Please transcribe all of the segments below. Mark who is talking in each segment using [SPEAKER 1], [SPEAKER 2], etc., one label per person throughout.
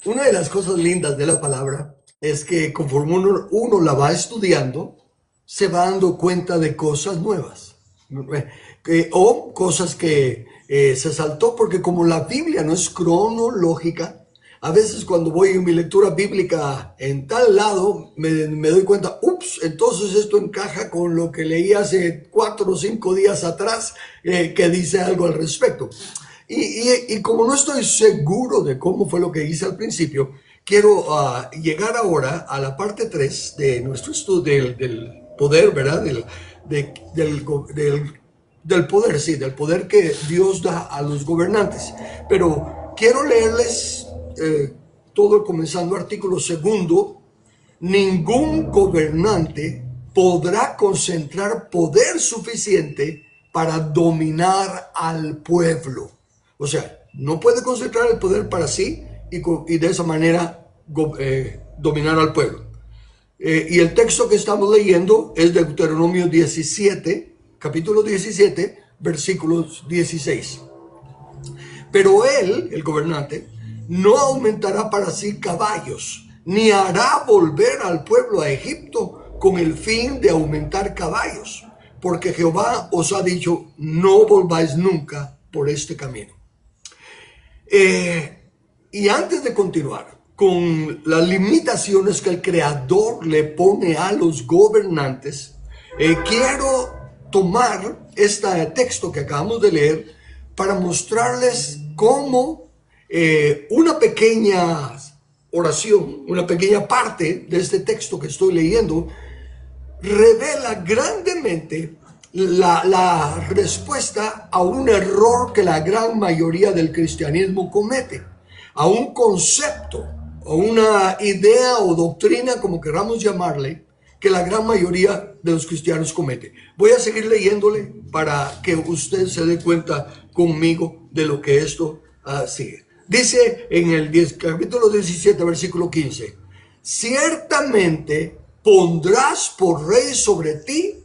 [SPEAKER 1] Una de las cosas lindas de la palabra es que conforme uno la va estudiando, se va dando cuenta de cosas nuevas. O cosas que se saltó, porque como la Biblia no es cronológica, a veces cuando voy en mi lectura bíblica en tal lado, me doy cuenta, ups, entonces esto encaja con lo que leí hace 4 o 5 días atrás, que dice algo al respecto. Y como no estoy seguro de cómo fue lo que hice al principio, quiero llegar ahora a la parte 3 de nuestro estudio del poder, ¿verdad? Del poder, sí, del poder que Dios da a los gobernantes. Pero quiero leerles todo comenzando artículo segundo. Ningún gobernante podrá concentrar poder suficiente para dominar al pueblo. O sea, no puede concentrar el poder para sí y de esa manera dominar al pueblo. Y el texto que estamos leyendo es de Deuteronomio 17, capítulo 17, versículos 16. Pero él, el gobernante, no aumentará para sí caballos, ni hará volver al pueblo a Egipto con el fin de aumentar caballos, porque Jehová os ha dicho, no volváis nunca por este camino. Y antes de continuar con las limitaciones que el Creador le pone a los gobernantes, quiero tomar este texto que acabamos de leer para mostrarles cómo una pequeña oración, una pequeña parte de este texto que estoy leyendo, revela grandemente la respuesta a un error que la gran mayoría del cristianismo comete, a un concepto, a una idea o doctrina, como queramos llamarle, que la gran mayoría de los cristianos comete. Voy a seguir leyéndole para que usted se dé cuenta conmigo de lo que esto sigue. Dice en el capítulo 17, versículo 15, ciertamente pondrás por rey sobre ti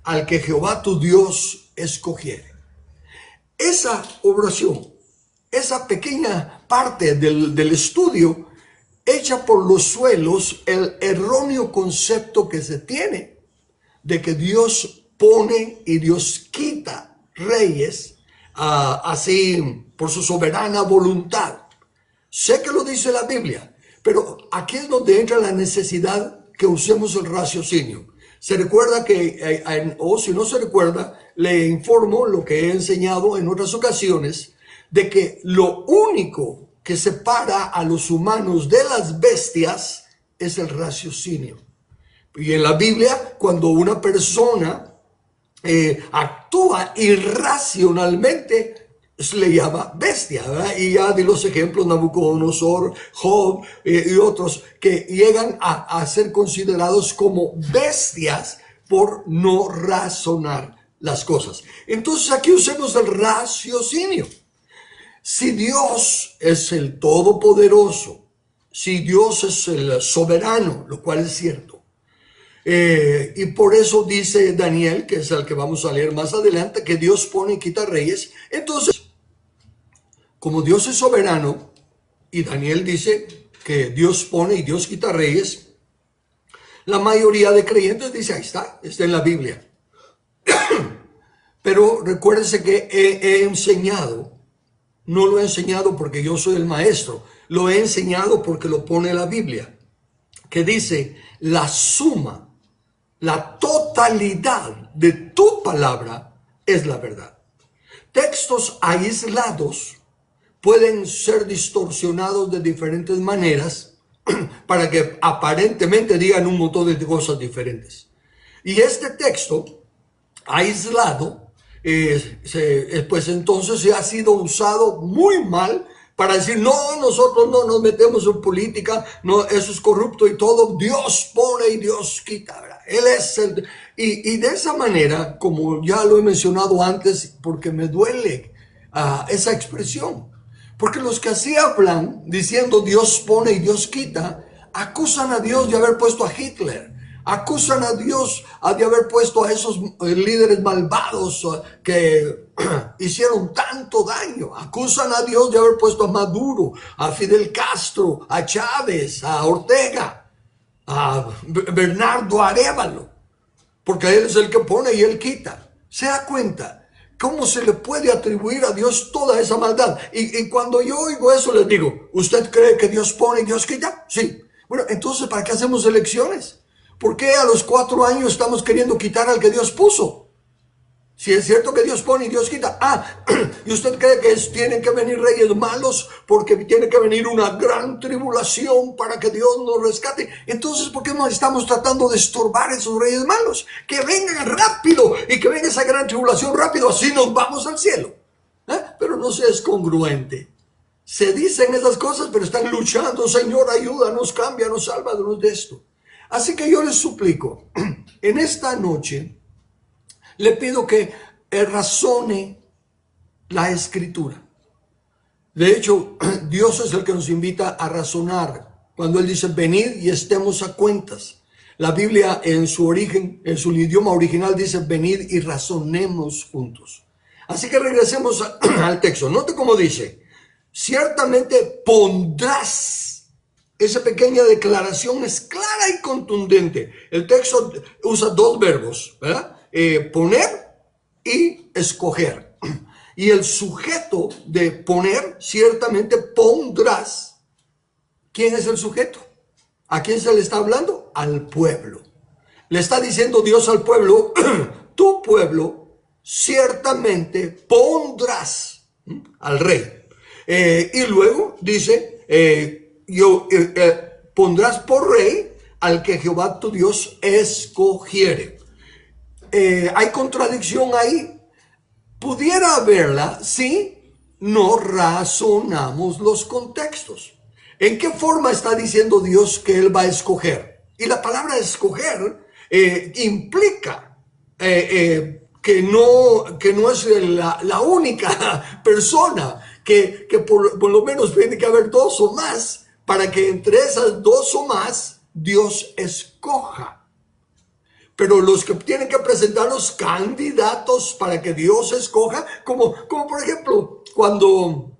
[SPEAKER 1] al que Jehová tu Dios escogiere. Esa oración, esa pequeña parte del estudio, echa por los suelos el erróneo concepto que se tiene de que Dios pone y Dios quita reyes así por su soberana voluntad. Sé que lo dice la Biblia, pero aquí es donde entra la necesidad que usemos el raciocinio. Se recuerda que, o si no se recuerda, le informo lo que he enseñado en otras ocasiones, de que lo único que separa a los humanos de las bestias es el raciocinio. Y en la Biblia, cuando una persona actúa irracionalmente, se le llama bestia, ¿verdad? Y ya de los ejemplos, Nabucodonosor, Job y otros que llegan a ser considerados como bestias por no razonar las cosas. Entonces aquí usemos el raciocinio. Si Dios es el todopoderoso, si Dios es el soberano, lo cual es cierto, y por eso dice Daniel, que es el que vamos a leer más adelante, que Dios pone y quita reyes. Entonces, como Dios es soberano, y Daniel dice que Dios pone y Dios quita reyes, la mayoría de creyentes dice, ahí está en la Biblia. Pero recuérdense que he enseñado, no lo he enseñado porque yo soy el maestro, lo he enseñado porque lo pone la Biblia, que dice la suma, la totalidad de tu palabra es la verdad. Textos aislados pueden ser distorsionados de diferentes maneras para que aparentemente digan un montón de cosas diferentes. Y este texto aislado, pues entonces se ha sido usado muy mal para decir, no, nosotros no nos metemos en política, no, eso es corrupto y todo, Dios pone y Dios quita, ¿verdad? Él es el... Y de esa manera, como ya lo he mencionado antes, porque me duele esa expresión, porque los que así hablan, diciendo Dios pone y Dios quita, acusan a Dios de haber puesto a Hitler, Acusan a Dios de haber puesto a esos líderes malvados que hicieron tanto daño. Acusan a Dios de haber puesto a Maduro, a Fidel Castro, a Chávez, a Ortega, a Bernardo Arévalo, porque Él es el que pone y Él quita. ¿Se da cuenta cómo se le puede atribuir a Dios toda esa maldad? Y cuando yo oigo eso les digo, ¿usted cree que Dios pone y Dios quita? Sí. Bueno, entonces ¿para qué hacemos elecciones? ¿Por qué a los 4 años estamos queriendo quitar al que Dios puso? Si es cierto que Dios pone y Dios quita. ¿Y usted cree que tienen que venir reyes malos porque tiene que venir una gran tribulación para que Dios nos rescate? Entonces, ¿por qué no estamos tratando de estorbar esos reyes malos? Que vengan rápido y que venga esa gran tribulación rápido, así nos vamos al cielo. Pero no se es congruente. Se dicen esas cosas, pero están luchando. Señor, ayúdanos, cámbianos, sálvanos de esto. Así que yo les suplico, en esta noche, le pido que razone la Escritura. De hecho, Dios es el que nos invita a razonar. Cuando Él dice, venid y estemos a cuentas. La Biblia en su origen, en su idioma original dice, venid y razonemos juntos. Así que regresemos al texto. Note cómo dice, ciertamente pondrás. Esa pequeña declaración es clara y contundente. El texto usa 2 verbos, ¿verdad? Poner y escoger. Y el sujeto de poner, ciertamente pondrás. ¿Quién es el sujeto? ¿A quién se le está hablando? Al pueblo. Le está diciendo Dios al pueblo, tu pueblo ciertamente pondrás al rey. Y luego dice, pondrás por rey al que Jehová tu Dios escogiere. ¿Hay contradicción ahí? Pudiera haberla si no razonamos los contextos. ¿En qué forma está diciendo Dios que Él va a escoger? Y la palabra escoger implica que no es la única persona, que por lo menos tiene que haber 2 o más, para que entre esas 2 o más Dios escoja. Pero los que tienen que presentar los candidatos para que Dios escoja, como por ejemplo, cuando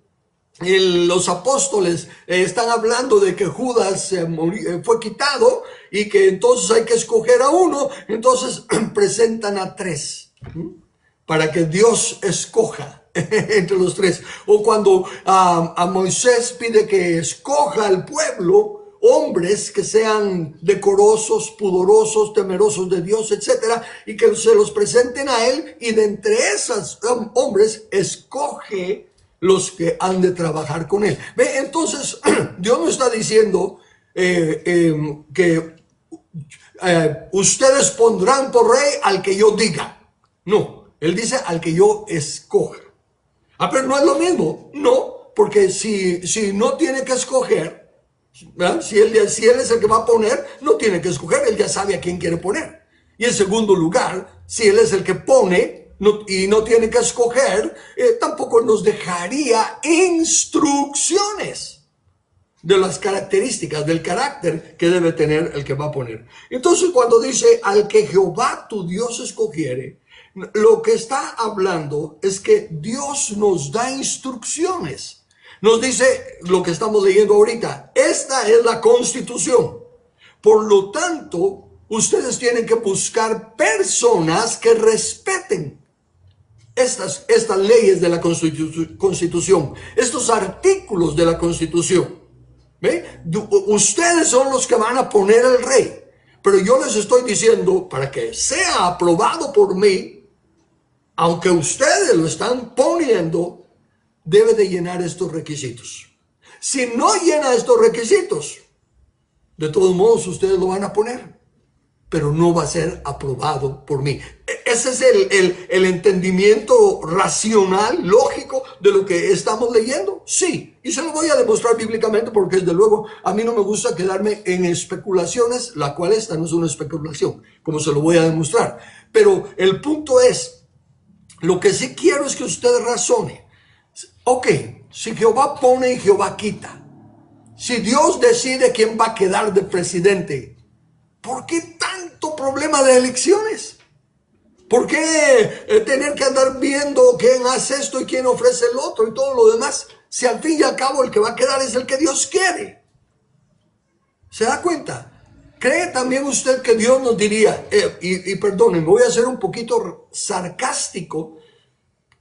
[SPEAKER 1] los apóstoles están hablando de que Judas fue quitado y que entonces hay que escoger a uno, entonces presentan a 3 para que Dios escoja entre los 3. O cuando a Moisés pide que escoja al pueblo hombres que sean decorosos, pudorosos, temerosos de Dios, etcétera, y que se los presenten a él, y de entre esos hombres escoge los que han de trabajar con él. ¿Ve? Entonces Dios no está diciendo que ustedes pondrán por rey al que yo diga. No, Él dice al que yo escoja. Pero no es lo mismo. No, porque si no tiene que escoger, ¿verdad? Si él es el que va a poner, no tiene que escoger, Él ya sabe a quién quiere poner. Y en segundo lugar, si Él es el que pone y no tiene que escoger, tampoco nos dejaría instrucciones de las características, del carácter que debe tener el que va a poner. Entonces, cuando dice al que Jehová tu Dios escogiere, lo que está hablando es que Dios nos da instrucciones. Nos dice lo que estamos leyendo ahorita. Esta es la Constitución. Por lo tanto, ustedes tienen que buscar personas que respeten estas leyes de la Constitución, estos artículos de la Constitución. ¿Ve? Ustedes son los que van a poner el rey. Pero yo les estoy diciendo, para que sea aprobado por mí, aunque ustedes lo están poniendo, debe de llenar estos requisitos. Si no llena estos requisitos, de todos modos ustedes lo van a poner, pero no va a ser aprobado por mí. Ese es el entendimiento racional, lógico de lo que estamos leyendo. Sí, y se lo voy a demostrar bíblicamente, porque desde luego a mí no me gusta quedarme en especulaciones, la cual esta no es una especulación, como se lo voy a demostrar. Pero el punto es, lo que sí quiero es que usted razone. Ok, si Jehová pone y Jehová quita, si Dios decide quién va a quedar de presidente, ¿por qué problema de elecciones? ¿Por qué tener que andar viendo quién hace esto y quién ofrece el otro y todo lo demás? Si al fin y al cabo el que va a quedar es el que Dios quiere. ¿Se da cuenta? ¿Cree también usted que Dios nos diría, y perdonen, voy a ser un poquito sarcástico,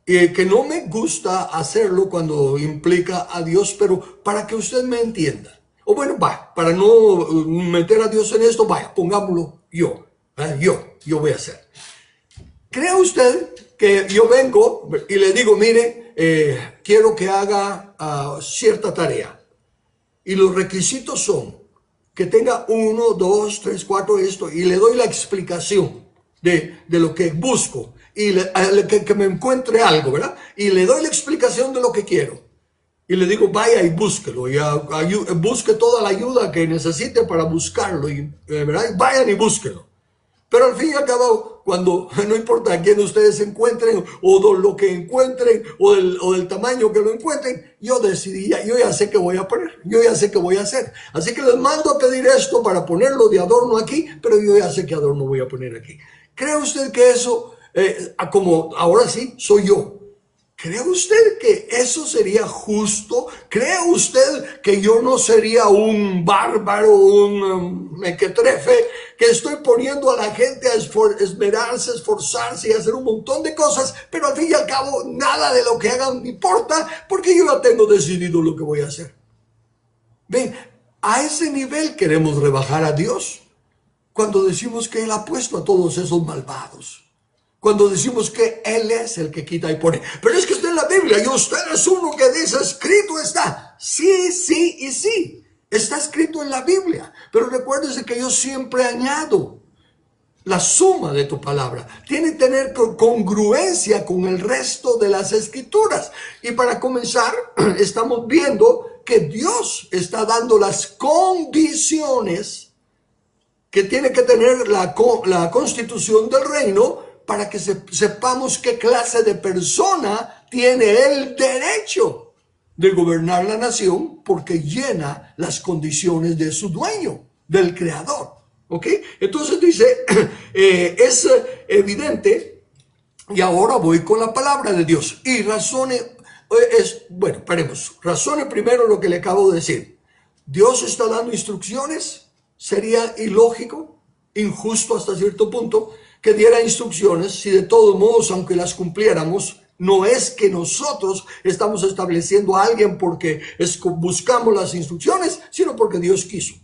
[SPEAKER 1] que no me gusta hacerlo cuando implica a Dios, pero para que usted me entienda. O bueno, para no meter a Dios en esto, pongámoslo yo. Yo voy a hacer. ¿Cree usted que yo vengo y le digo, mire, quiero que haga cierta tarea? Y los requisitos son que tenga 1, 2, 3, 4 esto, y le doy la explicación de lo que busco, y que me encuentre algo, ¿verdad? Y le doy la explicación de lo que quiero. Y le digo, vaya y búsquelo, y busque toda la ayuda que necesite para buscarlo, ¿verdad? Y vayan y búsquelo. Pero al fin y al cabo, cuando no importa a quién ustedes se encuentren, o lo que encuentren, o del tamaño que lo encuentren, yo decidí, yo ya sé qué voy a poner, yo ya sé qué voy a hacer. Así que les mando a pedir esto para ponerlo de adorno aquí, pero yo ya sé qué adorno voy a poner aquí. ¿Cree usted que eso, como ahora sí, soy yo? ¿Cree usted que eso sería justo? ¿Cree usted que yo no sería un bárbaro, un mequetrefe, que estoy poniendo a la gente a esmerarse, esforzarse y hacer un montón de cosas, pero al fin y al cabo nada de lo que hagan me importa, porque yo ya tengo decidido lo que voy a hacer? Ven, a ese nivel queremos rebajar a Dios cuando decimos que Él ha puesto a todos esos malvados. Cuando decimos que Él es el que quita y pone. Pero es que está en la Biblia y usted es uno que dice, escrito está. Sí, sí y sí. Está escrito en la Biblia. Pero recuérdese que yo siempre añado la suma de tu palabra. Tiene que tener congruencia con el resto de las escrituras. Y para comenzar, estamos viendo que Dios está dando las condiciones que tiene que tener la constitución del reino, para que sepamos qué clase de persona tiene el derecho de gobernar la nación, porque llena las condiciones de su dueño, del creador. ¿Ok? Entonces dice, es evidente, y ahora voy con la palabra de Dios. Y razone primero lo que le acabo de decir. Dios está dando instrucciones. Sería ilógico, injusto hasta cierto punto, que diera instrucciones si de todos modos, aunque las cumpliéramos, no es que nosotros estamos estableciendo a alguien porque buscamos las instrucciones, sino porque Dios quiso.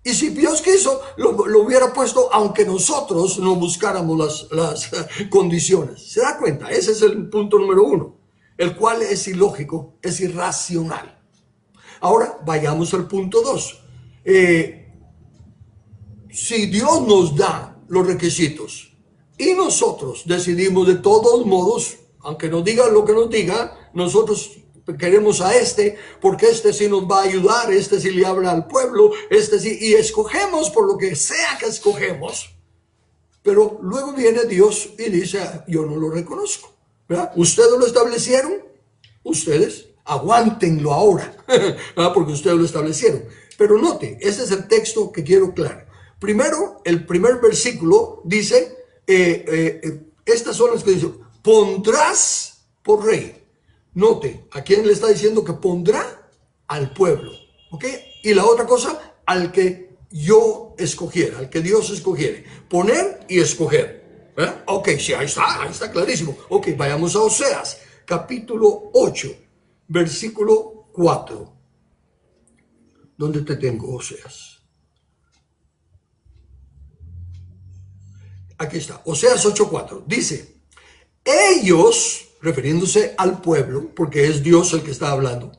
[SPEAKER 1] Y si Dios quiso, lo hubiera puesto aunque nosotros no buscáramos las condiciones. ¿Se da cuenta? Ese es el punto número 1, el cual es ilógico, es irracional. Ahora vayamos al punto 2. Si Dios nos da los requisitos y nosotros decidimos de todos modos, aunque nos diga lo que nos diga, nosotros queremos a porque sí nos va a ayudar, sí le habla al pueblo, sí, y escogemos por lo que sea que escogemos, pero luego viene Dios y dice, yo no lo reconozco, ¿verdad? Ustedes lo establecieron, ustedes aguántenlo ahora, ¿verdad? Porque ustedes lo establecieron. Pero note, este es el texto que quiero claro. Primero, el primer versículo dice, estas son las que dice, pondrás por rey. Note, ¿a quién le está diciendo que pondrá? Al pueblo, ¿ok? Y la otra cosa, al que yo escogiera, al que Dios escogiera. Poner y escoger. Ok, sí, ahí está clarísimo. Ok, vayamos a Oseas, capítulo 8, versículo 4. ¿Dónde te tengo, Oseas? Aquí está, Oseas 8:4. Dice, ellos, refiriéndose al pueblo, porque es Dios el que está hablando,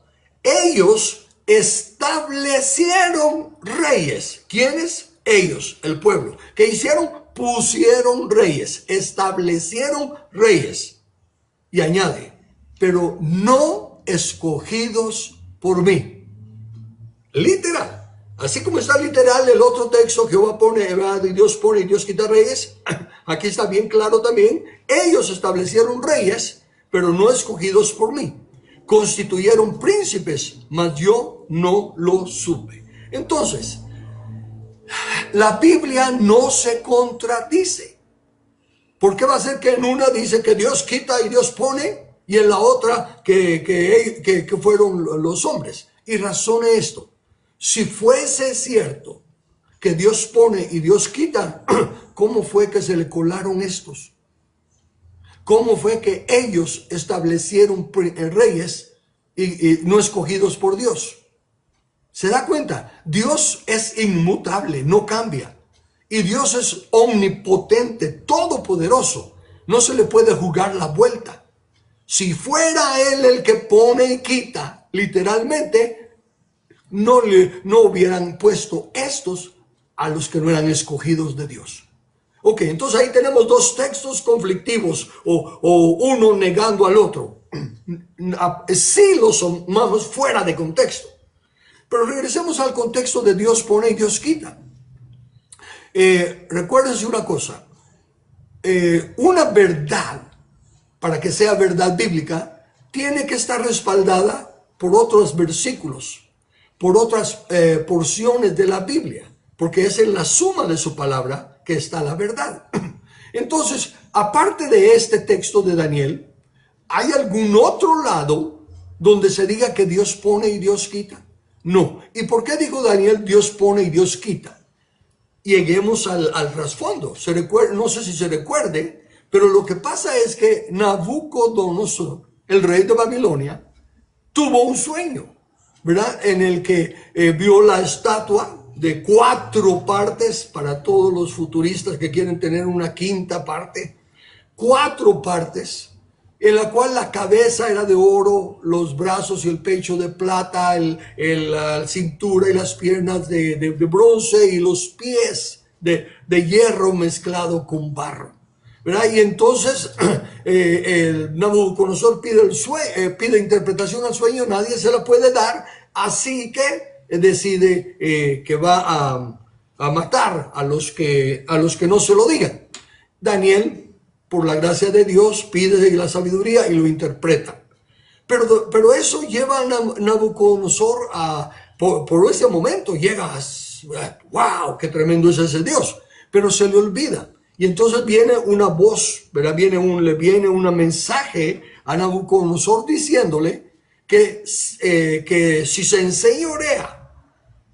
[SPEAKER 1] ellos establecieron reyes. ¿Quiénes? Ellos, el pueblo. ¿Qué hicieron? Pusieron reyes, establecieron reyes. Y añade, pero no escogidos por mí. Literal. Así como está literal el otro texto, Jehová pone, Dios pone y Dios quita reyes, aquí está bien claro también, ellos establecieron reyes, pero no escogidos por mí. Constituyeron príncipes, mas yo no lo supe. Entonces, La Biblia no se contradice. ¿Por qué va a ser que en una dice que Dios quita y Dios pone, y en la otra que fueron los hombres? Y razone esto. Si fuese cierto que Dios pone y Dios quita, ¿cómo fue que se le colaron estos? ¿Cómo fue que ellos establecieron reyes y no escogidos por Dios? ¿Se da cuenta? Dios es inmutable, no cambia. Y Dios es omnipotente, todopoderoso. No se le puede jugar la vuelta. Si fuera Él el que pone y quita, literalmente, no hubieran puesto estos a los que no eran escogidos de Dios. Ok, entonces ahí tenemos dos textos conflictivos o uno negando al otro. Sí los tomamos fuera de contexto. Pero regresemos al contexto de Dios pone y Dios quita. Recuérdense una cosa. Una verdad, para que sea verdad bíblica, tiene que estar respaldada por otros versículos, por otras porciones de la Biblia, porque es en la suma de su palabra que está la verdad. Entonces, aparte de este texto de Daniel, ¿hay algún otro lado donde se diga que Dios pone y Dios quita? No. ¿Y por qué dijo Daniel Dios pone y Dios quita? Lleguemos al trasfondo. No sé si se recuerde, pero lo que pasa es que Nabucodonosor, el rey de Babilonia, tuvo un sueño, ¿verdad? En el que vio la estatua de 4 partes, para todos los futuristas que quieren tener una quinta parte, 4 partes, en la cual la cabeza era de oro, los brazos y el pecho de plata, la cintura y las piernas de bronce y los pies de hierro mezclado con barro, ¿verdad? Y entonces el Nabucodonosor pide interpretación al sueño, nadie se la puede dar, así que decide que va a matar a los que no se lo digan. Daniel, por la gracia de Dios, pide la sabiduría y lo interpreta. Pero eso lleva a Nabucodonosor por ese momento, llega a, wow, qué tremendo es ese Dios, pero se le olvida. Y entonces viene una voz, ¿verdad? Le viene un mensaje a Nabucodonosor diciéndole que si se enseñorea,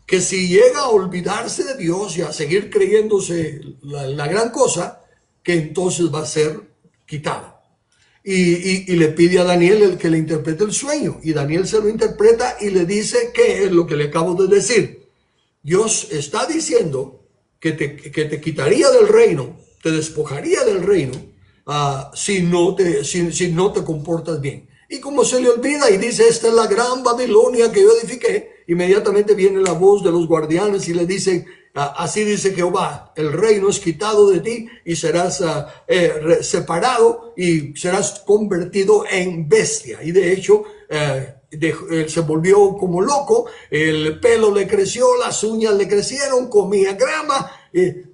[SPEAKER 1] que si llega a olvidarse de Dios y a seguir creyéndose la gran cosa, que entonces va a ser quitado. Y le pide a Daniel el que le interprete el sueño. Y Daniel se lo interpreta y le dice que es lo que le acabo de decir. Dios está diciendo que te quitaría del reino, te despojaría del reino, si no te comportas bien. Y como se le olvida y dice, esta es la gran Babilonia que yo edifiqué, inmediatamente viene la voz de los guardianes y le dicen, así dice Jehová, el reino es quitado de ti y serás separado y serás convertido en bestia. Y de hecho, se volvió como loco, el pelo le creció, las uñas le crecieron, comía grama.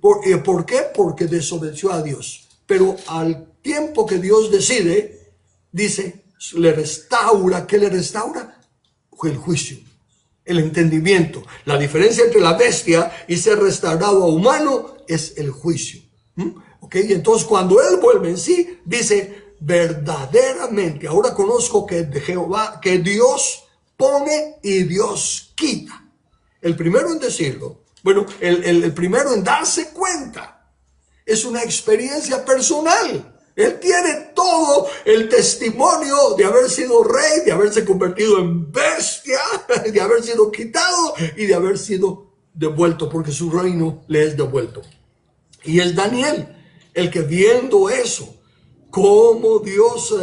[SPEAKER 1] ¿Por qué? Porque desobedeció a Dios. Pero al tiempo que Dios decide, dice, le restaura. ¿Qué le restaura? El juicio, el entendimiento. La diferencia entre la bestia y ser restaurado a humano es el juicio. ¿Ok? Y entonces cuando él vuelve en sí, dice, verdaderamente, ahora conozco que Jehová, que Dios pone y Dios quita. El primero en decirlo, bueno, el primero en darse cuenta, es una experiencia personal. Él tiene todo el testimonio de haber sido rey, de haberse convertido en bestia, de haber sido quitado y de haber sido devuelto, porque su reino le es devuelto. Y es Daniel el que, viendo eso, cómo Dios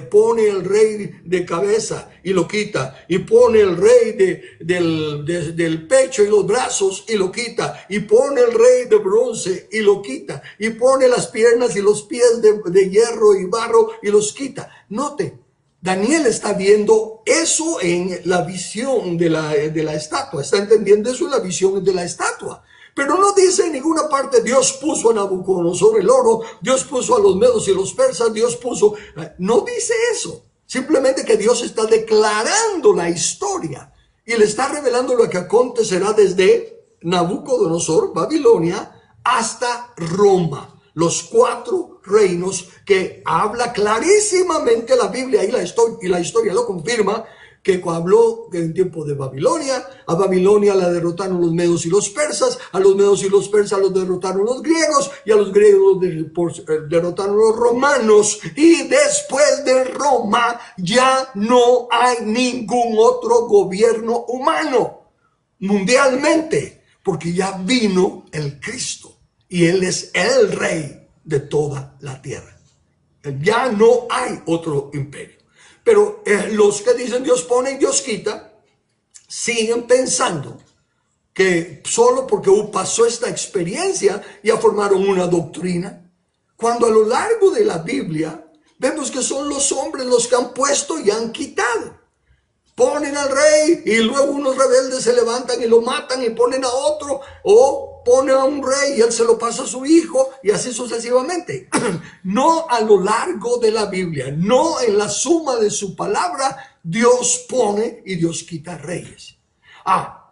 [SPEAKER 1] pone el rey de cabeza y lo quita, y pone el rey del pecho y los brazos y lo quita, y pone el rey de bronce y lo quita, y pone las piernas y los pies de hierro y barro y los quita. Note, Daniel está viendo eso en la visión de la estatua, está entendiendo eso en la visión de la estatua. Pero no dice en ninguna parte, Dios puso a Nabucodonosor el oro, Dios puso a los medos y los persas, Dios puso... No dice eso. Simplemente que Dios está declarando la historia y le está revelando lo que acontecerá desde Nabucodonosor, Babilonia, hasta Roma. Los 4 reinos que habla clarísimamente la Biblia y la historia lo confirma, que habló en tiempo de Babilonia. A Babilonia la derrotaron los medos y los persas, a los medos y los persas los derrotaron los griegos, y a los griegos derrotaron los romanos, y después de Roma ya no hay ningún otro gobierno humano mundialmente, porque ya vino el Cristo y Él es el Rey de toda la tierra. Ya no hay otro imperio. Pero los que dicen Dios pone y Dios quita, siguen pensando que solo porque pasó esta experiencia ya formaron una doctrina, cuando a lo largo de la Biblia vemos que son los hombres los que han puesto y han quitado. Ponen al rey y luego unos rebeldes se levantan y lo matan y ponen a otro, o ponen a un rey y él se lo pasa a su hijo, y así sucesivamente. No a lo largo de la Biblia, no en la suma de su palabra, Dios pone y Dios quita reyes.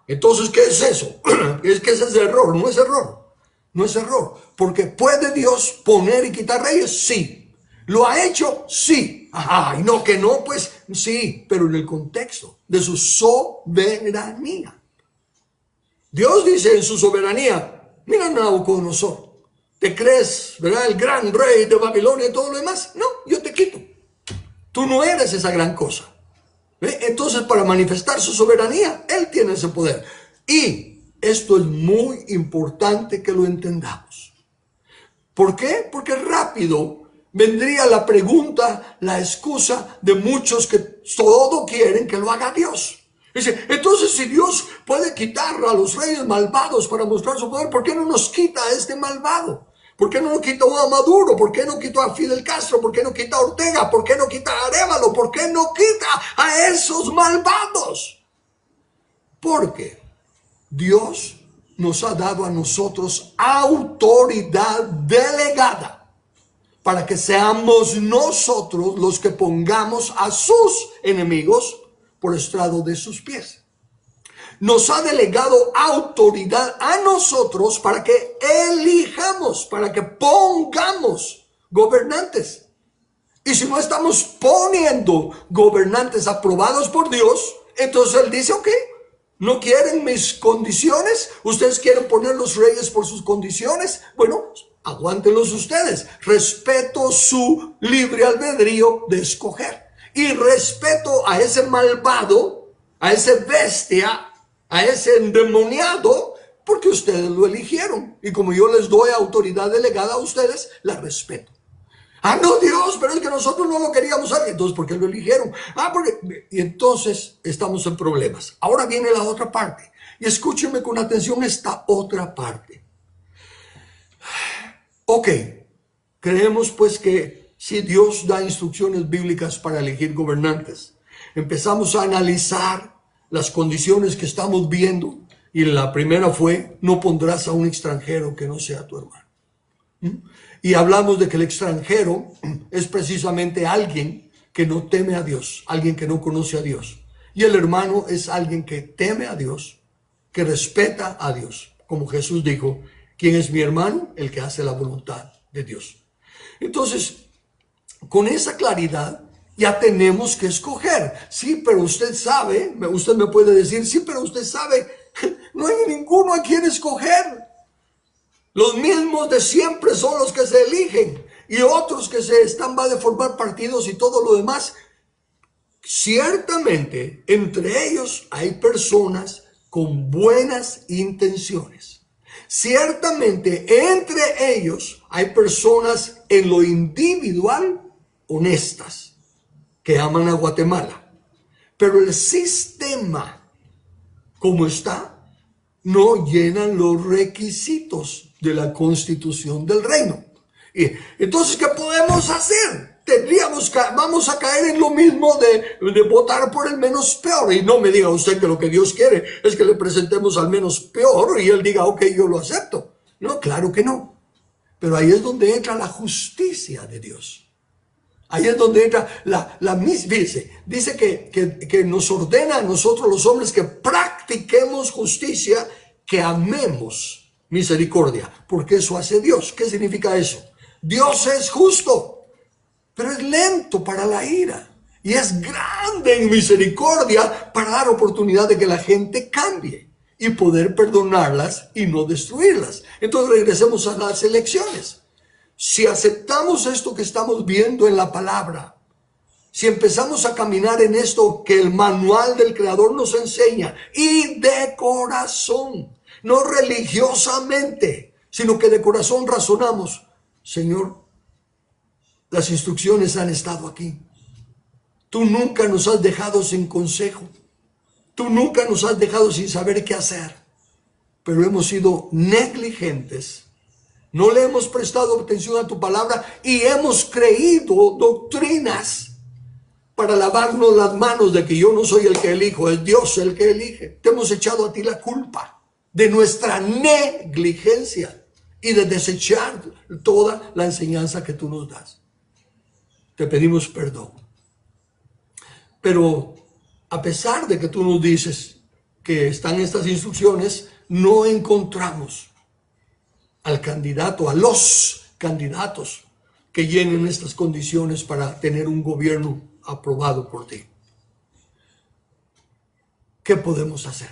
[SPEAKER 1] Entonces, ¿qué es eso? Es que ese es error, no es error. No es error, porque ¿puede Dios poner y quitar reyes? Sí. ¿Lo ha hecho? Sí. Y no que no, pues sí, pero en el contexto de su soberanía. Dios dice en su soberanía: mira, Nabucodonosor, ¿te crees, verdad, el gran rey de Babilonia y todo lo demás? No, yo te quito. Tú no eres esa gran cosa. Entonces, para manifestar su soberanía, Él tiene ese poder. Y esto es muy importante que lo entendamos. ¿Por qué? Porque rápido vendría la pregunta, la excusa de muchos que todo quieren que lo haga Dios. Dice, entonces si Dios puede quitar a los reyes malvados para mostrar su poder, ¿por qué no nos quita a este malvado? ¿Por qué no nos quita a Maduro? ¿Por qué no quita a Fidel Castro? ¿Por qué no quita a Ortega? ¿Por qué no quita a Arévalo? ¿Por qué no quita a esos malvados? Porque Dios nos ha dado a nosotros autoridad delegada para que seamos nosotros los que pongamos a sus enemigos por estrado de sus pies. Nos ha delegado autoridad a nosotros para que elijamos, para que pongamos gobernantes. Y si no estamos poniendo gobernantes aprobados por Dios, entonces Él dice, ok, ¿no quieren mis condiciones? ¿Ustedes quieren poner los reyes por sus condiciones? Bueno, aguántenlos ustedes. Respeto su libre albedrío de escoger. Y respeto a ese malvado, a ese bestia, a ese endemoniado, porque ustedes lo eligieron. Y como yo les doy autoridad delegada a ustedes, la respeto. No, Dios, pero es que nosotros no lo queríamos hacer. Entonces, ¿por qué lo eligieron? Y entonces estamos en problemas. Ahora viene la otra parte. Y escúchenme con atención esta otra parte. Ok, creemos pues que si Dios da instrucciones bíblicas para elegir gobernantes, empezamos a analizar las condiciones que estamos viendo, y la primera fue: no pondrás a un extranjero que no sea tu hermano. Y hablamos de que el extranjero es precisamente alguien que no teme a Dios, alguien que no conoce a Dios. Y el hermano es alguien que teme a Dios, que respeta a Dios. Como Jesús dijo, ¿quién es mi hermano? El que hace la voluntad de Dios. Entonces, con esa claridad, ya tenemos que escoger. Sí, pero usted sabe, usted me puede decir, sí, pero usted sabe, no hay ninguno a quien escoger. Los mismos de siempre son los que se eligen, y otros que va de formar partidos y todo lo demás. Ciertamente, entre ellos hay personas con buenas intenciones. Ciertamente, entre ellos hay personas en lo individual honestas que aman a Guatemala. Pero el sistema, como está, no llenan los requisitos de la Constitución del Reino. Y entonces, ¿qué podemos hacer? Vamos a caer en lo mismo de votar por el menos peor. Y no me diga usted que lo que Dios quiere es que le presentemos al menos peor y Él diga, ok, yo lo acepto. No, claro que no. Pero ahí es donde entra la justicia de Dios. Ahí es donde entra la misma. Dice que nos ordena a nosotros los hombres que practiquemos justicia que amemos misericordia, porque eso hace Dios. ¿Qué significa eso? Dios es justo, pero es lento para la ira y es grande en misericordia para dar oportunidad de que la gente cambie y poder perdonarlas y no destruirlas. Entonces regresemos a las elecciones. Si aceptamos esto que estamos viendo en la palabra, si empezamos a caminar en esto que el manual del Creador nos enseña, y de corazón, no religiosamente, sino que de corazón razonamos, Señor, las instrucciones han estado aquí. Tú nunca nos has dejado sin consejo. Tú nunca nos has dejado sin saber qué hacer. Pero hemos sido negligentes. No le hemos prestado atención a tu palabra y hemos creído doctrinas para lavarnos las manos de que yo no soy el que elijo, es Dios el que elige. Te hemos echado a ti la culpa de nuestra negligencia y de desechar toda la enseñanza que tú nos das. Te pedimos perdón. Pero a pesar de que tú nos dices que están estas instrucciones, no encontramos al candidato, a los candidatos que llenen estas condiciones para tener un gobierno aprobado por ti. ¿Qué podemos hacer?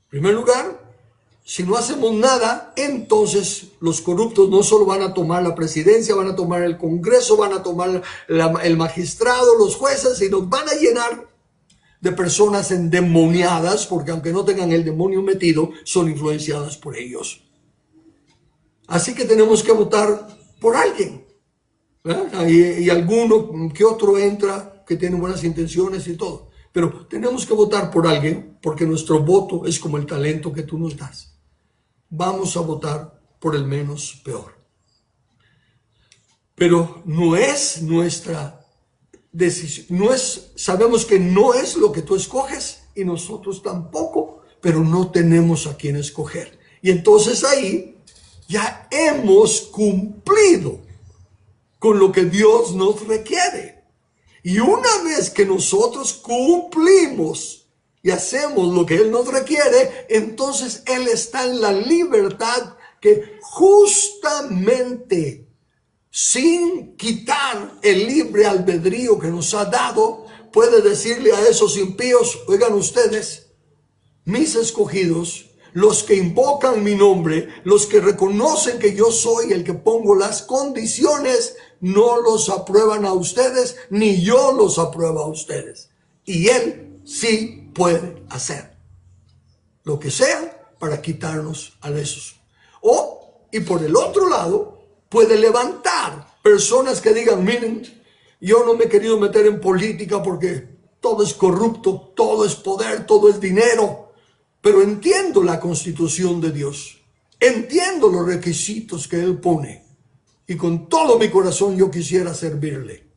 [SPEAKER 1] En primer lugar, si no hacemos nada, entonces los corruptos no solo van a tomar la presidencia, van a tomar el Congreso, van a tomar el magistrado, los jueces, y nos van a llenar de personas endemoniadas, porque aunque no tengan el demonio metido, son influenciadas por ellos. Así que tenemos que votar por alguien. Y alguno que otro entra que tiene buenas intenciones y todo. Pero tenemos que votar por alguien porque nuestro voto es como el talento que tú nos das. Vamos a votar por el menos peor. Pero no es nuestra decisión. Sabemos que no es lo que tú escoges y nosotros tampoco, pero no tenemos a quién escoger. Y entonces ahí ya hemos cumplido con lo que Dios nos requiere. Y una vez que nosotros cumplimos y hacemos lo que Él nos requiere, entonces Él está en la libertad que justamente sin quitar el libre albedrío que nos ha dado, puede decirle a esos impíos, oigan ustedes, mis escogidos, los que invocan mi nombre, los que reconocen que yo soy el que pongo las condiciones, no los aprueban a ustedes, ni yo los apruebo a ustedes. Y Él sí puede hacer lo que sea para quitarnos a esos. Y por el otro lado, puede levantar personas que digan, miren, yo no me he querido meter en política porque todo es corrupto, todo es poder, todo es dinero. Pero entiendo la constitución de Dios. Entiendo los requisitos que Él pone. Y con todo mi corazón yo quisiera servirle.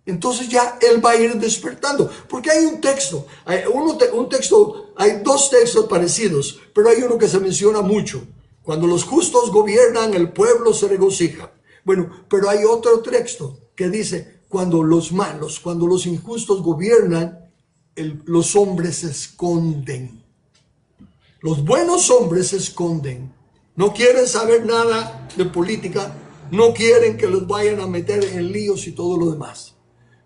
[SPEAKER 1] Entonces ya Él va a ir despertando. Porque hay un texto. Hay dos textos parecidos. Pero hay uno que se menciona mucho. Cuando los justos gobiernan, el pueblo se regocija. Bueno, pero hay otro texto que dice, cuando los malos, cuando los injustos gobiernan, los hombres se esconden. Los buenos hombres se esconden. No quieren saber nada de política. No quieren que los vayan a meter en líos y todo lo demás.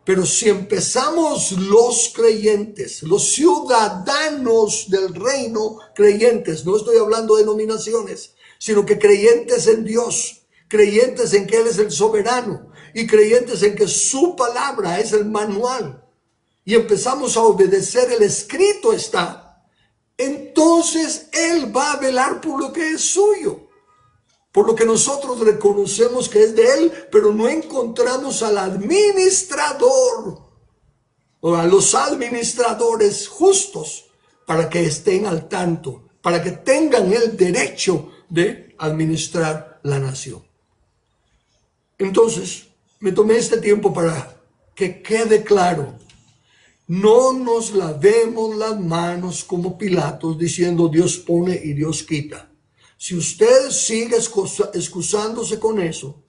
[SPEAKER 1] Pero si empezamos los creyentes, los ciudadanos del reino, creyentes, no estoy hablando de denominaciones, sino que creyentes en Dios, creyentes en que Él es el soberano y creyentes en que su palabra es el manual, y empezamos a obedecer el escrito está, entonces Él va a velar por lo que es suyo, por lo que nosotros reconocemos que es de Él, pero no encontramos al administrador o a los administradores justos para que estén al tanto, para que tengan el derecho de administrar la nación. Entonces, me tomé este tiempo para que quede claro. No nos lavemos las manos como Pilatos diciendo Dios pone y Dios quita. Si usted sigue excusándose con eso,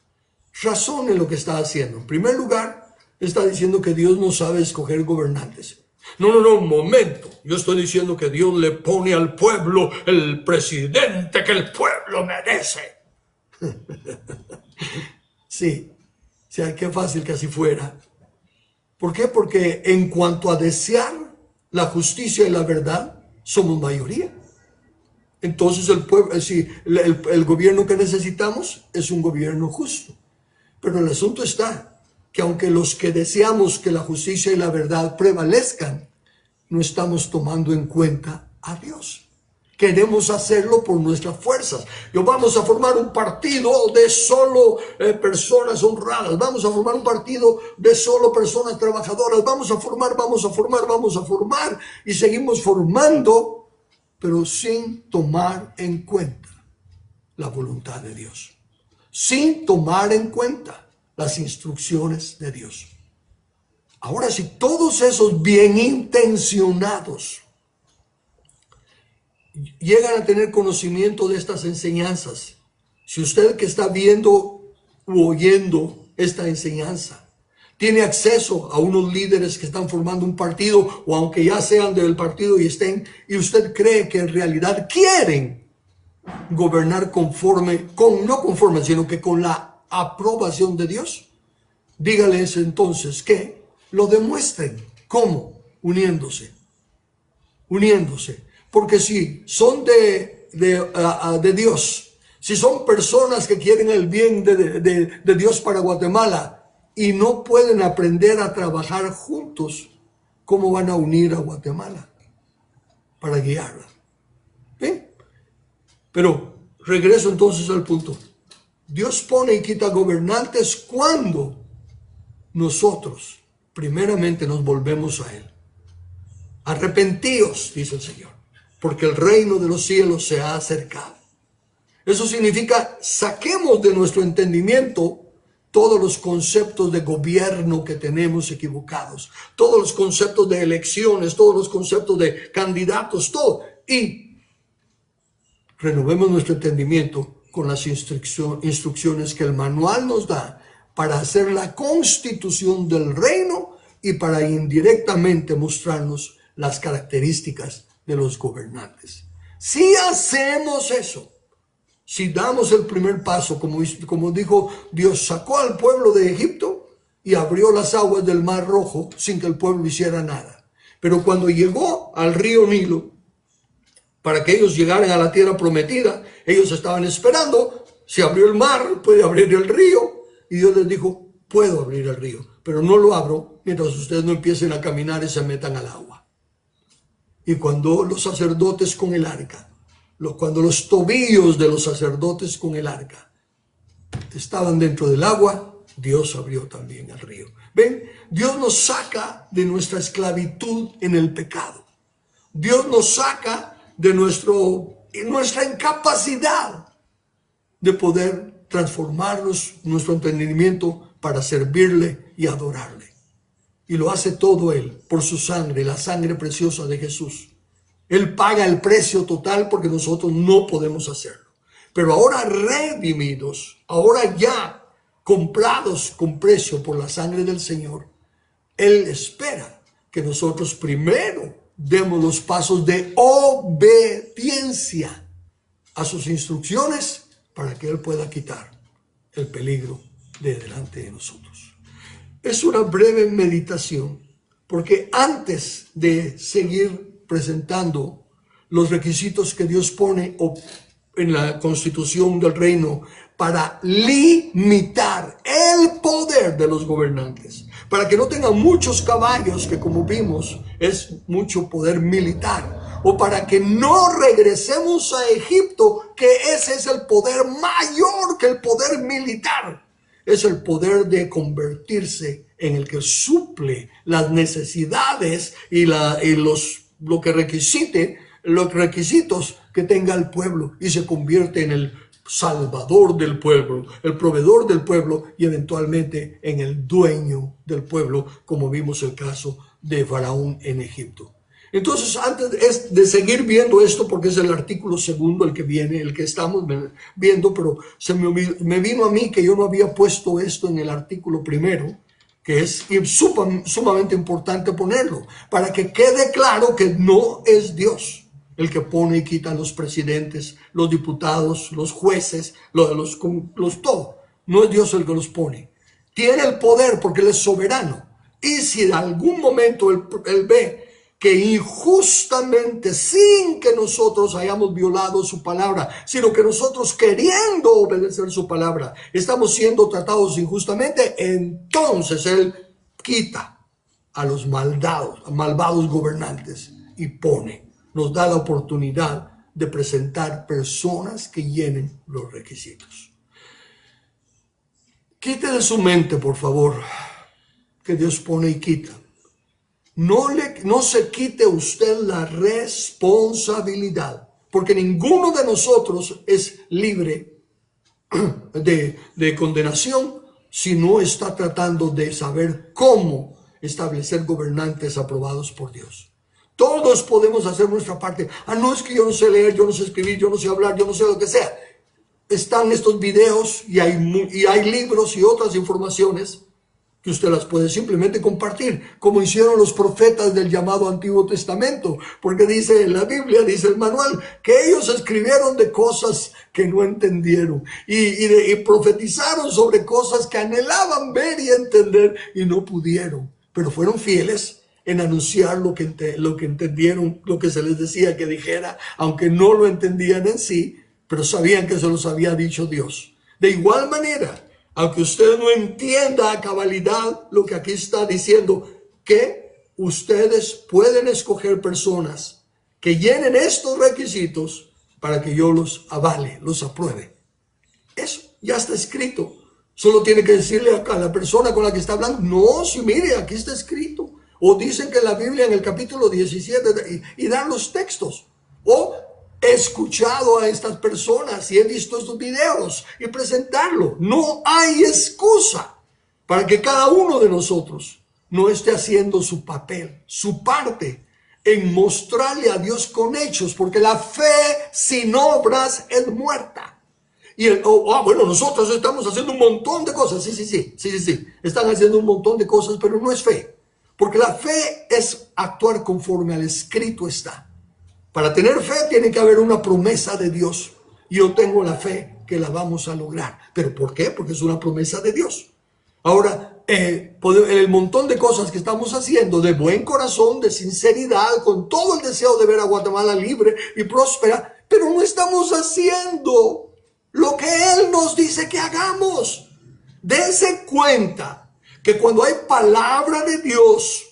[SPEAKER 1] razone lo que está haciendo. En primer lugar, está diciendo que Dios no sabe escoger gobernantes. No, un momento. Yo estoy diciendo que Dios le pone al pueblo el presidente que el pueblo merece. Sí, o sea, qué fácil que así fuera. ¿Por qué? Porque en cuanto a desear la justicia y la verdad, somos mayoría. Entonces el pueblo, el gobierno que necesitamos es un gobierno justo. Pero el asunto está que aunque los que deseamos que la justicia y la verdad prevalezcan, no estamos tomando en cuenta a Dios. Queremos hacerlo por nuestras fuerzas. Vamos a formar un partido de solo personas honradas. Vamos a formar un partido de solo personas trabajadoras. Vamos a formar. Y seguimos formando, pero sin tomar en cuenta la voluntad de Dios. Sin tomar en cuenta las instrucciones de Dios. Ahora, si todos esos bien intencionados llegan a tener conocimiento de estas enseñanzas, si usted que está viendo u oyendo esta enseñanza tiene acceso a unos líderes que están formando un partido, o aunque ya sean del partido y usted cree que en realidad quieren gobernar no conforme, sino que con la aprobación de Dios, dígales entonces que lo demuestren. ¿Cómo? Uniéndose. Porque si son de Dios, si son personas que quieren el bien de Dios para Guatemala y no pueden aprender a trabajar juntos, ¿cómo van a unir a Guatemala para guiarla? ¿Bien? Pero regreso entonces al punto. Dios pone y quita gobernantes cuando nosotros primeramente nos volvemos a Él. Arrepentíos, dice el Señor, porque el reino de los cielos se ha acercado. Eso significa, saquemos de nuestro entendimiento todos los conceptos de gobierno que tenemos equivocados, todos los conceptos de elecciones, todos los conceptos de candidatos, todo, y renovemos nuestro entendimiento con las instrucciones que el manual nos da para hacer la constitución del reino y para indirectamente mostrarnos las características de los gobernantes. Si hacemos eso, si damos el primer paso, como dijo Dios, sacó al pueblo de Egipto y abrió las aguas del Mar Rojo sin que el pueblo hiciera nada. Pero cuando llegó al río Nilo, para que ellos llegaran a la tierra prometida, ellos estaban esperando. Si abrió el mar, puede abrir el río. Y Dios les dijo, puedo abrir el río, pero no lo abro mientras ustedes no empiecen a caminar y se metan al agua. Y cuando los sacerdotes con el arca, cuando los tobillos de los sacerdotes con el arca estaban dentro del agua, Dios abrió también el río. ¿Ven? Dios nos saca de nuestra esclavitud en el pecado. Dios nos saca de nuestra incapacidad de poder transformarnos, nuestro entendimiento, para servirle y adorarle. Y lo hace todo Él por su sangre, la sangre preciosa de Jesús. Él paga el precio total porque nosotros no podemos hacerlo. Pero ahora redimidos, ahora ya comprados con precio por la sangre del Señor, Él espera que nosotros primero demos los pasos de obediencia a sus instrucciones para que Él pueda quitar el peligro de delante de nosotros. Es una breve meditación, porque antes de seguir presentando los requisitos que Dios pone en la constitución del reino para limitar el poder de los gobernantes, para que no tengan muchos caballos, que como vimos es mucho poder militar, o para que no regresemos a Egipto, que ese es el poder mayor que el poder militar. Es el poder de convertirse en el que suple las necesidades y los requisitos que tenga el pueblo, y se convierte en el salvador del pueblo, el proveedor del pueblo y eventualmente en el dueño del pueblo, como vimos el caso de Faraón en Egipto. Entonces, antes de seguir viendo esto, porque es el artículo segundo el que viene, el que estamos viendo, pero me vino a mí que yo no había puesto esto en el artículo primero, que es sumamente importante ponerlo, para que quede claro que no es Dios el que pone y quita a los presidentes, los diputados, los jueces, los todo. No es Dios el que los pone. Tiene el poder porque Él es soberano. Y si en algún momento él ve que injustamente, sin que nosotros hayamos violado su palabra, sino que nosotros queriendo obedecer su palabra, estamos siendo tratados injustamente, entonces Él quita a los malvados gobernantes y nos da la oportunidad de presentar personas que llenen los requisitos. Quite de su mente, por favor, que Dios pone y quita. No se quite usted la responsabilidad, porque ninguno de nosotros es libre de condenación si no está tratando de saber cómo establecer gobernantes aprobados por Dios. Todos podemos hacer nuestra parte. No es que yo no sé leer, yo no sé escribir, yo no sé hablar, yo no sé lo que sea. Están estos videos y hay libros y otras informaciones que usted las puede simplemente compartir, como hicieron los profetas del llamado Antiguo Testamento, porque dice en la Biblia, dice el manual, que ellos escribieron de cosas que no entendieron y profetizaron sobre cosas que anhelaban ver y entender y no pudieron, pero fueron fieles en anunciar lo que entendieron, lo que se les decía que dijera, aunque no lo entendían en sí, pero sabían que se los había dicho Dios. De igual manera, aunque usted no entienda a cabalidad lo que aquí está diciendo, que ustedes pueden escoger personas que llenen estos requisitos para que yo los avale, los apruebe. Eso ya está escrito. Solo tiene que decirle a la persona con la que está hablando, no, si mire, aquí está escrito. O dicen que en la Biblia en el capítulo 17 y dan los textos. O he escuchado a estas personas y he visto estos videos y presentarlo. No hay excusa para que cada uno de nosotros no esté haciendo su papel, su parte en mostrarle a Dios con hechos, porque la fe sin obras es muerta. Y bueno, nosotros estamos haciendo un montón de cosas. Sí. Están haciendo un montón de cosas, pero no es fe. Porque la fe es actuar conforme al escrito está. Para tener fe tiene que haber una promesa de Dios. Yo tengo la fe que la vamos a lograr. ¿Pero por qué? Porque es una promesa de Dios. Ahora, el montón de cosas que estamos haciendo de buen corazón, de sinceridad, con todo el deseo de ver a Guatemala libre y próspera, pero no estamos haciendo lo que Él nos dice que hagamos. Dense cuenta que cuando hay palabra de Dios,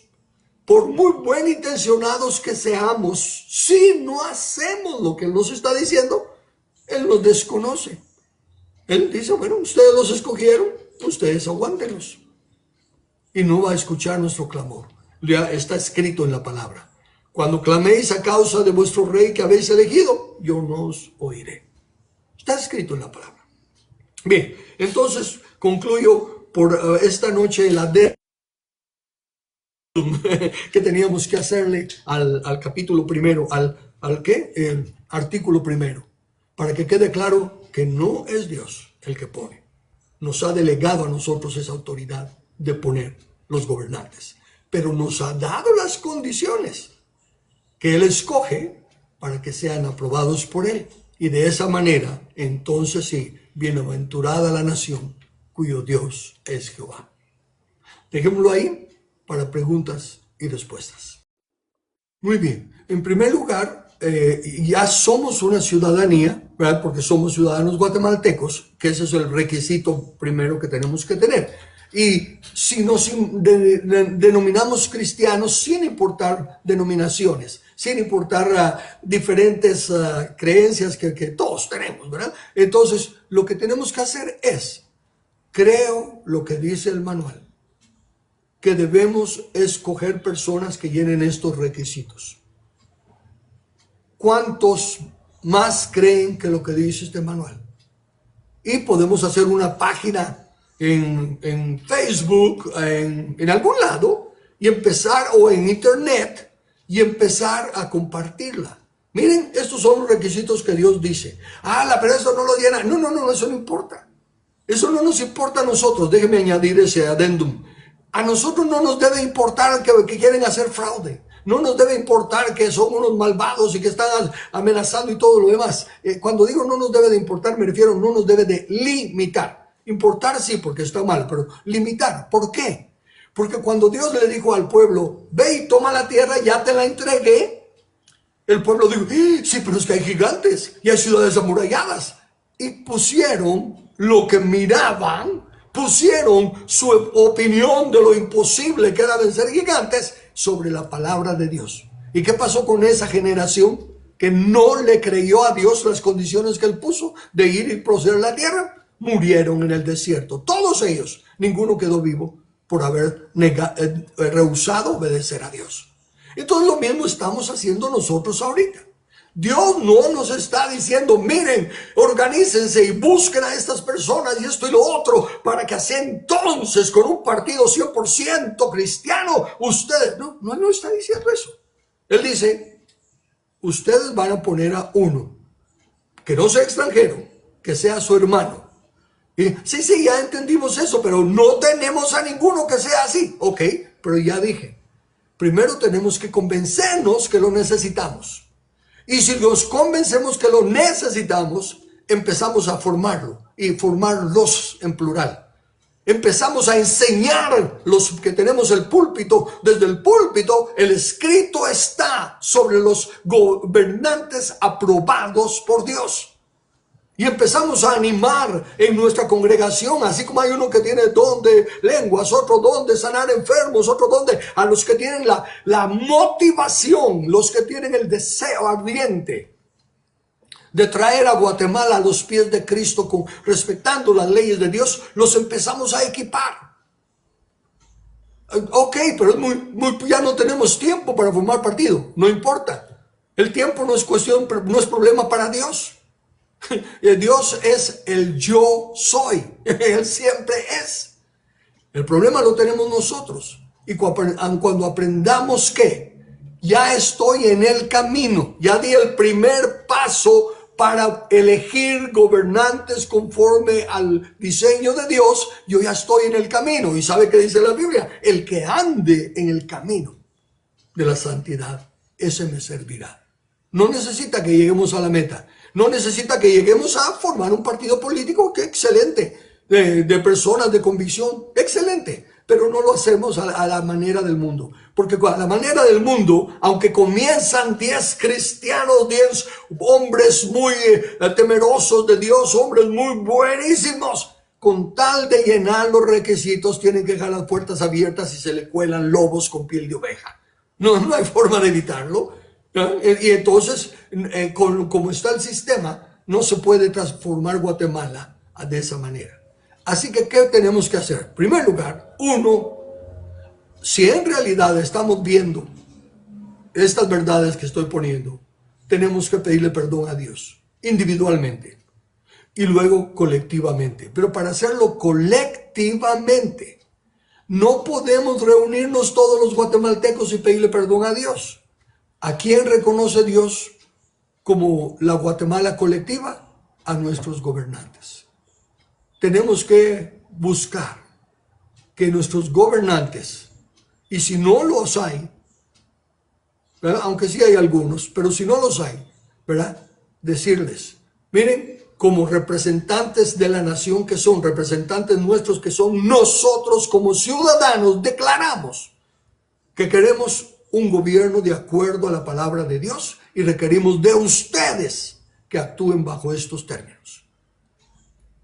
[SPEAKER 1] por muy buen intencionados que seamos, si no hacemos lo que Él nos está diciendo, Él nos desconoce. Él dice, bueno, ustedes los escogieron, ustedes aguántenlos. Y no va a escuchar nuestro clamor. Ya está escrito en la palabra. Cuando claméis a causa de vuestro rey que habéis elegido, yo no os oiré. Está escrito en la palabra. Bien, entonces concluyo por esta noche la que teníamos que hacerle al capítulo primero, al ¿qué? El artículo primero, para que quede claro que no es Dios el que pone. Nos ha delegado a nosotros esa autoridad de poner los gobernantes, pero nos ha dado las condiciones que Él escoge para que sean aprobados por Él. Y de esa manera, entonces sí, bienaventurada la nación cuyo Dios es Jehová. Dejémoslo ahí para preguntas y respuestas. Muy bien, en primer lugar, ya somos una ciudadanía, ¿verdad? Porque somos ciudadanos guatemaltecos, que ese es el requisito primero que tenemos que tener. Y si nos denominamos cristianos, sin importar denominaciones, sin importar diferentes creencias que todos tenemos, ¿verdad? Entonces, lo que tenemos que hacer es, creo lo que dice el manual, que debemos escoger personas que llenen estos requisitos. ¿Cuántos más creen que lo que dice este manual? Y podemos hacer una página en Facebook, en algún lado, y empezar, o en internet, y empezar a compartirla. Miren, estos son los requisitos que Dios dice. Pero eso no lo llena. No, eso no importa. Eso no nos importa a nosotros. Déjenme añadir ese adendum. A nosotros no nos debe importar que quieren hacer fraude. No nos debe importar que son unos malvados y que están amenazando y todo lo demás. Cuando digo no nos debe de importar, me refiero no nos debe de limitar. Importar sí, porque está mal, pero limitar. ¿Por qué? Porque cuando Dios le dijo al pueblo, ve y toma la tierra, ya te la entregué, el pueblo dijo, sí, pero es que hay gigantes y hay ciudades amuralladas. Y pusieron lo que miraban, pusieron su opinión de lo imposible que era vencer gigantes sobre la palabra de Dios. ¿Y qué pasó con esa generación que no le creyó a Dios las condiciones que él puso de ir y poseer la tierra? Murieron en el desierto, todos ellos, ninguno quedó vivo por haber rehusado obedecer a Dios. Entonces lo mismo estamos haciendo nosotros ahorita. Dios no nos está diciendo, miren, organícense y busquen a estas personas y esto y lo otro, para que así entonces con un partido 100% cristiano, ustedes, no está diciendo eso. Él dice, ustedes van a poner a uno, que no sea extranjero, que sea su hermano. Y, sí, ya entendimos eso, pero no tenemos a ninguno que sea así. Ok, pero ya dije, primero tenemos que convencernos que lo necesitamos. Y si nos convencemos que lo necesitamos, empezamos a formarlo y formarlos en plural. Empezamos a enseñar los que tenemos el púlpito. Desde el púlpito, el escrito está sobre los gobernantes aprobados por Dios. Y empezamos a animar en nuestra congregación, así como hay uno que tiene don de lenguas, otro don de sanar enfermos, otro don de a los que tienen la motivación, los que tienen el deseo ardiente de traer a Guatemala a los pies de Cristo, respetando las leyes de Dios, los empezamos a equipar. Ok, pero ya no tenemos tiempo para formar partido, no importa. El tiempo no es cuestión, no es problema para Dios. Dios es el yo soy. Él siempre es. El problema lo tenemos nosotros. Y cuando aprendamos que ya estoy en el camino, ya di el primer paso para elegir gobernantes conforme al diseño de Dios, yo ya estoy en el camino. ¿Y sabe qué dice la Biblia? El que ande en el camino de la santidad, ese me servirá. No necesita que lleguemos a la meta. No necesita que lleguemos a formar un partido político, que excelente, de personas de convicción, excelente, pero no lo hacemos a la manera del mundo, porque a la manera del mundo, aunque comienzan 10 cristianos, 10 hombres muy temerosos de Dios, hombres muy buenísimos, con tal de llenar los requisitos, tienen que dejar las puertas abiertas y se le cuelan lobos con piel de oveja. No hay forma de evitarlo. Y entonces, como está el sistema, no se puede transformar Guatemala de esa manera. Así que, ¿qué tenemos que hacer? En primer lugar, si en realidad estamos viendo estas verdades que estoy poniendo, tenemos que pedirle perdón a Dios, individualmente, y luego colectivamente. Pero para hacerlo colectivamente, no podemos reunirnos todos los guatemaltecos y pedirle perdón a Dios. ¿A quién reconoce Dios como la Guatemala colectiva? A nuestros gobernantes. Tenemos que buscar que nuestros gobernantes, y si no los hay, ¿verdad? Aunque sí hay algunos, pero si no los hay, ¿verdad? Decirles, miren, como representantes de la nación que son, representantes nuestros que son, nosotros como ciudadanos declaramos que queremos un gobierno de acuerdo a la palabra de Dios y requerimos de ustedes que actúen bajo estos términos.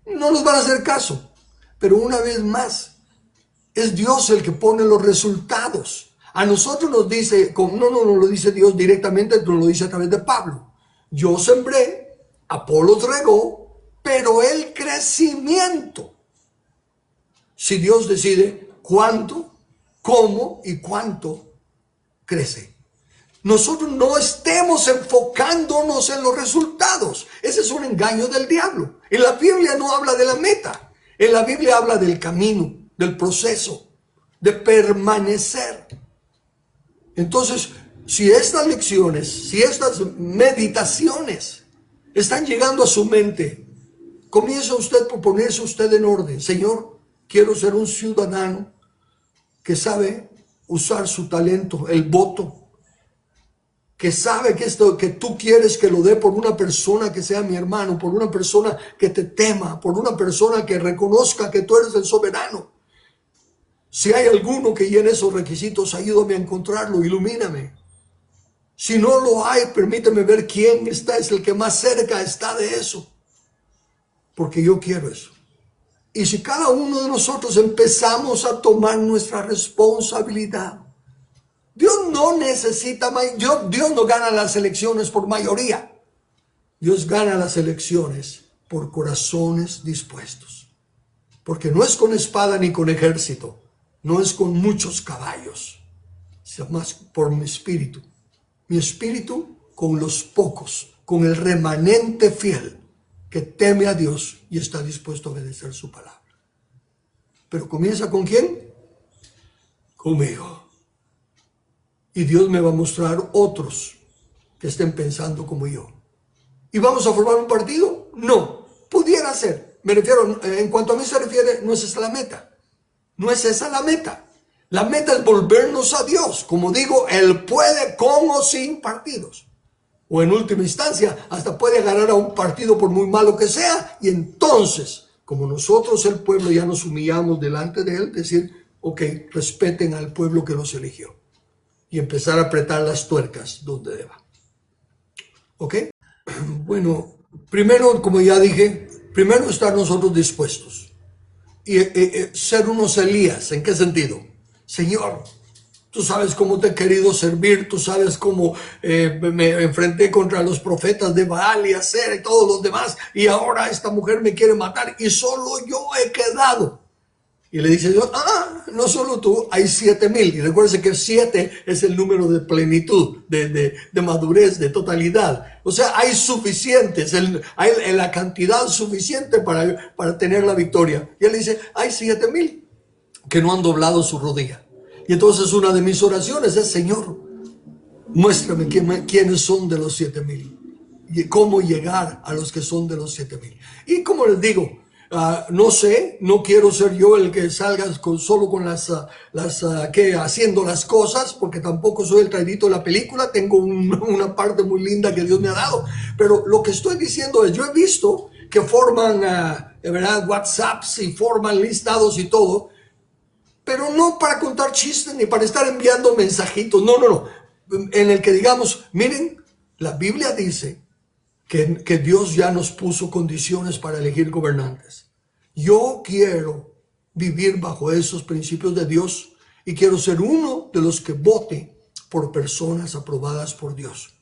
[SPEAKER 1] No nos van a hacer caso, pero una vez más, es Dios el que pone los resultados. A nosotros nos dice, no lo dice Dios directamente, nos lo dice a través de Pablo. Yo sembré, Apolos regó, pero el crecimiento. Si Dios decide cuánto, cómo y cuánto crece. Nosotros no estemos enfocándonos en los resultados. Ese es un engaño del diablo. En la Biblia no habla de la meta. En la Biblia habla del camino, del proceso, de permanecer. Entonces, si estas lecciones, si estas meditaciones están llegando a su mente, comienza usted por ponerse usted en orden. Señor, quiero ser un ciudadano que sabe usar su talento, el voto, que sabe que esto que tú quieres que lo dé por una persona que sea mi hermano, por una persona que te tema, por una persona que reconozca que tú eres el soberano. Si hay alguno que llene esos requisitos, ayúdame a encontrarlo, ilumíname. Si no lo hay, permíteme ver quién es el que más cerca está de eso. Porque yo quiero eso. Y si cada uno de nosotros empezamos a tomar nuestra responsabilidad, Dios no necesita, Dios no gana las elecciones por mayoría. Dios gana las elecciones por corazones dispuestos. Porque no es con espada ni con ejército, no es con muchos caballos, sino más por mi espíritu. Mi espíritu con los pocos, con el remanente fiel que teme a Dios y está dispuesto a obedecer su palabra. Pero comienza ¿con quién? Conmigo. Y Dios me va a mostrar otros que estén pensando como yo. ¿Y vamos a formar un partido? No, pudiera ser. Me refiero, en cuanto a mí se refiere, no es esa la meta. No es esa la meta. La meta es volvernos a Dios. Como digo, Él puede con o sin partidos. O en última instancia, hasta puede agarrar a un partido por muy malo que sea. Y entonces, como nosotros el pueblo ya nos humillamos delante de Él, decir, ok, respeten al pueblo que los eligió. Y empezar a apretar las tuercas donde deba. ¿Ok? Bueno, primero, como ya dije, primero estar nosotros dispuestos. Y ser unos Elías. ¿En qué sentido? Señor, tú sabes cómo te he querido servir, tú sabes cómo me enfrenté contra los profetas de Baal y Acera y todos los demás, y ahora esta mujer me quiere matar y solo yo he quedado. Y le dice Dios, no solo tú, hay 7,000. Y recuerden que 7 es el número de plenitud, de madurez, de totalidad. O sea, hay suficientes, hay la cantidad suficiente para tener la victoria. Y él dice, hay 7,000 que no han doblado su rodilla. Y entonces una de mis oraciones es, Señor, muéstrame quiénes son de los 7,000 y cómo llegar a los que son de los 7,000. Y como les digo, no sé, no quiero ser yo el que salga solo con haciendo las cosas, porque tampoco soy el traidito de la película, tengo una parte muy linda que Dios me ha dado, pero lo que estoy diciendo es, yo he visto que forman, ¿verdad? WhatsApps y forman listados y todo, pero no para contar chistes ni para estar enviando mensajitos, no, en el que digamos, miren, la Biblia dice que Dios ya nos puso condiciones para elegir gobernantes. Yo quiero vivir bajo esos principios de Dios y quiero ser uno de los que vote por personas aprobadas por Dios.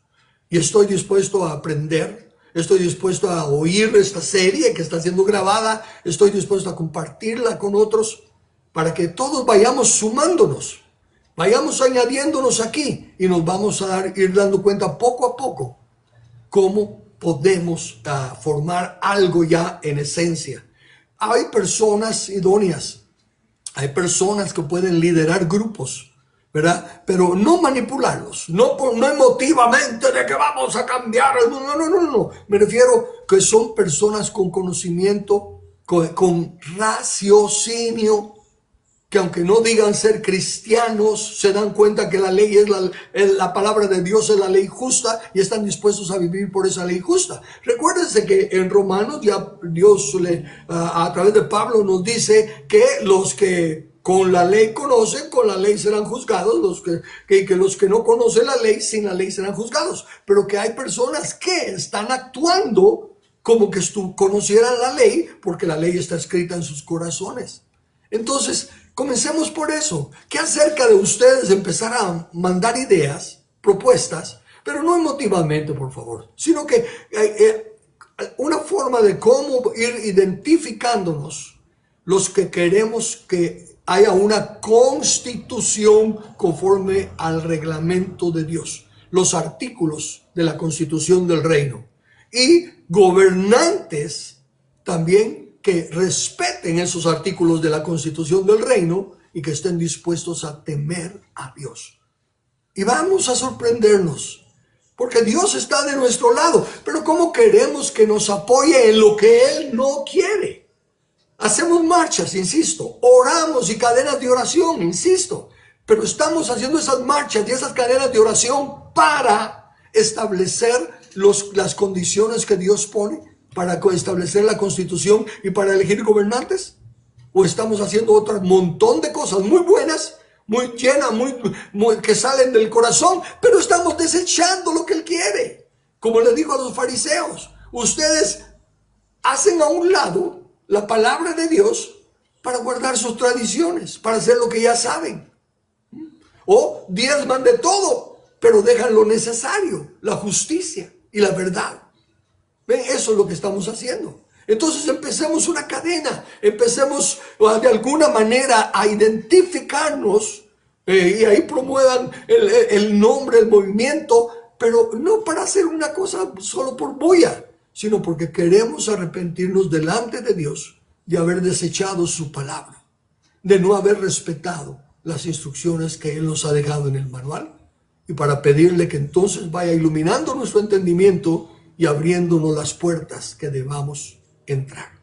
[SPEAKER 1] Y estoy dispuesto a aprender, estoy dispuesto a oír esta serie que está siendo grabada, estoy dispuesto a compartirla con otros para que todos vayamos sumándonos, vayamos añadiéndonos aquí y nos vamos a ir dando cuenta poco a poco cómo podemos formar algo ya en esencia. Hay personas idóneas, hay personas que pueden liderar grupos, ¿verdad? Pero no manipularlos, no emotivamente de que vamos a cambiar el mundo, no. Me refiero que son personas con conocimiento, con raciocinio, que aunque no digan ser cristianos, se dan cuenta que la ley es la palabra de Dios, es la ley justa y están dispuestos a vivir por esa ley justa. Recuérdense que en Romanos ya Dios a través de Pablo nos dice que los que con la ley conocen, con la ley serán juzgados, que los que no conocen la ley, sin la ley serán juzgados. Pero que hay personas que están actuando como que conocieran la ley, porque la ley está escrita en sus corazones. Entonces, comencemos por eso. ¿Qué acerca de ustedes empezar a mandar ideas, propuestas, pero no emotivamente, por favor, sino que una forma de cómo ir identificándonos los que queremos que haya una constitución conforme al reglamento de Dios, los artículos de la constitución del reino y gobernantes también que respeten esos artículos de la Constitución del Reino y que estén dispuestos a temer a Dios. Y vamos a sorprendernos, porque Dios está de nuestro lado, pero ¿cómo queremos que nos apoye en lo que Él no quiere? Hacemos marchas, insisto, oramos y cadenas de oración, insisto, pero estamos haciendo esas marchas y esas cadenas de oración para establecer las condiciones que Dios pone, para establecer la constitución y para elegir gobernantes. O estamos haciendo otro montón de cosas muy buenas, muy llenas, que salen del corazón, pero estamos desechando lo que Él quiere. Como le dijo a los fariseos, ustedes hacen a un lado la palabra de Dios para guardar sus tradiciones, para hacer lo que ya saben. O diezman de todo, pero dejan lo necesario, la justicia y la verdad. ¿Ven? Eso es lo que estamos haciendo. Entonces empecemos una cadena, empecemos de alguna manera a identificarnos y ahí promuevan el nombre, el movimiento, pero no para hacer una cosa solo por bulla, sino porque queremos arrepentirnos delante de Dios de haber desechado su palabra, de no haber respetado las instrucciones que Él nos ha dejado en el manual, y para pedirle que entonces vaya iluminando nuestro entendimiento y abriéndonos las puertas que debamos entrar.